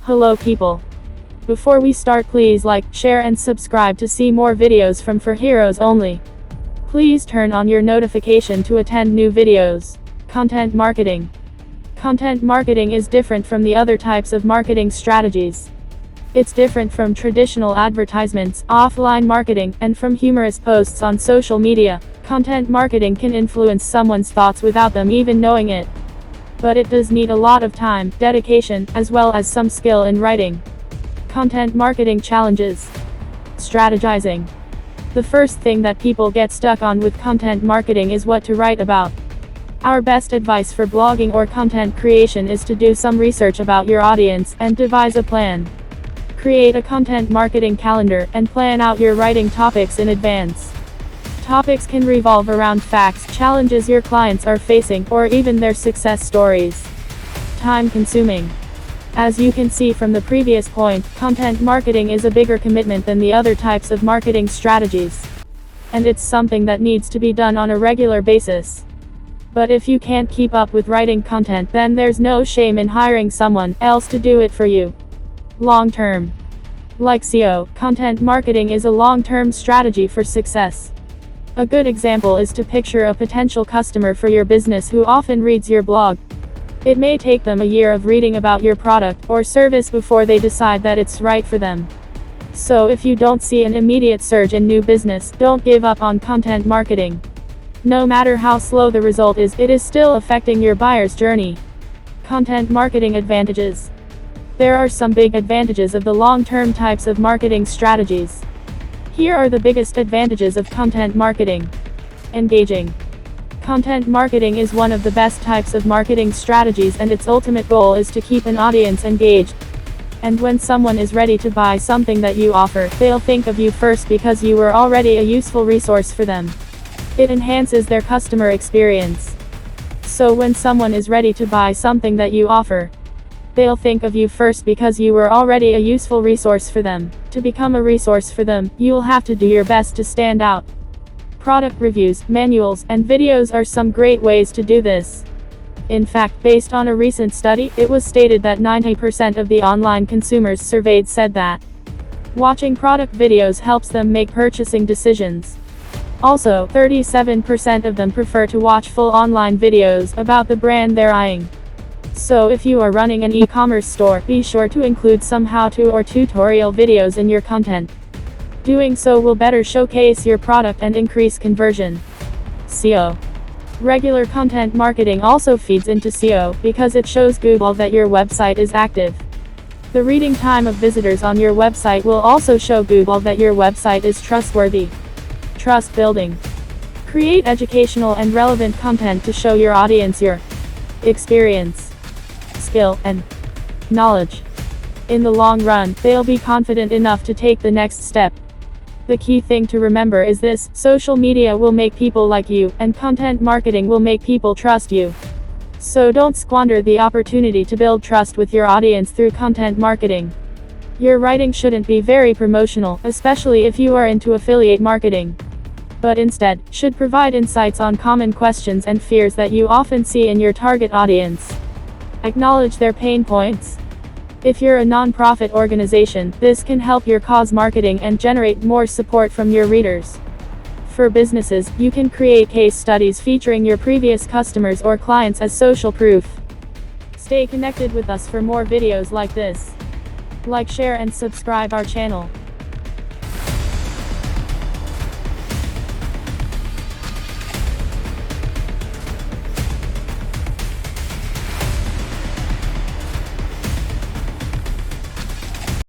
Hello people. Before we start, please like, share and subscribe to see more videos from For Heroes Only. Please turn on your notification to attend new videos. Content marketing. Content marketing is different from the other types of marketing strategies. It's different from traditional advertisements, offline marketing, and from humorous posts on social media. Content marketing can influence someone's thoughts without them even knowing it. But it does need a lot of time, dedication, as well as some skill in writing. Content marketing challenges. Strategizing. The first thing that people get stuck on with content marketing is what to write about. Our best advice for blogging or content creation is to do some research about your audience and devise a plan. Create a content marketing calendar and plan out your writing topics in advance. Topics can revolve around facts, challenges your clients are facing, or even their success stories. Time consuming. As you can see from the previous point, content marketing is a bigger commitment than the other types of marketing strategies. And it's something that needs to be done on a regular basis. But if you can't keep up with writing content, then there's no shame in hiring someone else to do it for you. Long term. Like SEO, content marketing is a long-term strategy for success. A good example is to picture a potential customer for your business who often reads your blog. It may take them a year of reading about your product or service before they decide that it's right for them. So if you don't see an immediate surge in new business, don't give up on content marketing. No matter how slow the result is, it is still affecting your buyer's journey. Content marketing advantages. There are some big advantages of the long-term types of marketing strategies. Here are the biggest advantages of content marketing. Engaging. Content marketing is one of the best types of marketing strategies, and its ultimate goal is to keep an audience engaged. And when someone is ready to buy something that you offer, they'll think of you first because you were already a useful resource for them. It enhances their customer experience. So when someone is ready to buy something that you offer, they'll think of you first because you were already a useful resource for them. To become a resource for them, you'll have to do your best to stand out. Product reviews, manuals, and videos are some great ways to do this. In fact, based on a recent study, it was stated that 90% of the online consumers surveyed said that watching product videos helps them make purchasing decisions. Also, 37% of them prefer to watch full online videos about the brand they're eyeing. So if you are running an e-commerce store, be sure to include some how-to or tutorial videos in your content. Doing so will better showcase your product and increase conversion. SEO. Regular content marketing also feeds into SEO because it shows Google that your website is active. The reading time of visitors on your website will also show Google that your website is trustworthy. Trust building. Create educational and relevant content to show your audience your experience, skill, and knowledge. In the long run, they'll be confident enough to take the next step. The key thing to remember is this: social media will make people like you, and content marketing will make people trust you. So don't squander the opportunity to build trust with your audience through content marketing. Your writing shouldn't be very promotional, especially if you are into affiliate marketing, but instead should provide insights on common questions and fears that you often see in your target audience. Acknowledge their pain points. If you're a non-profit organization, this can help your cause marketing and generate more support from your readers. For businesses, you can create case studies featuring your previous customers or clients as social proof. Stay connected with us for more videos like this. Like, share and subscribe our channel.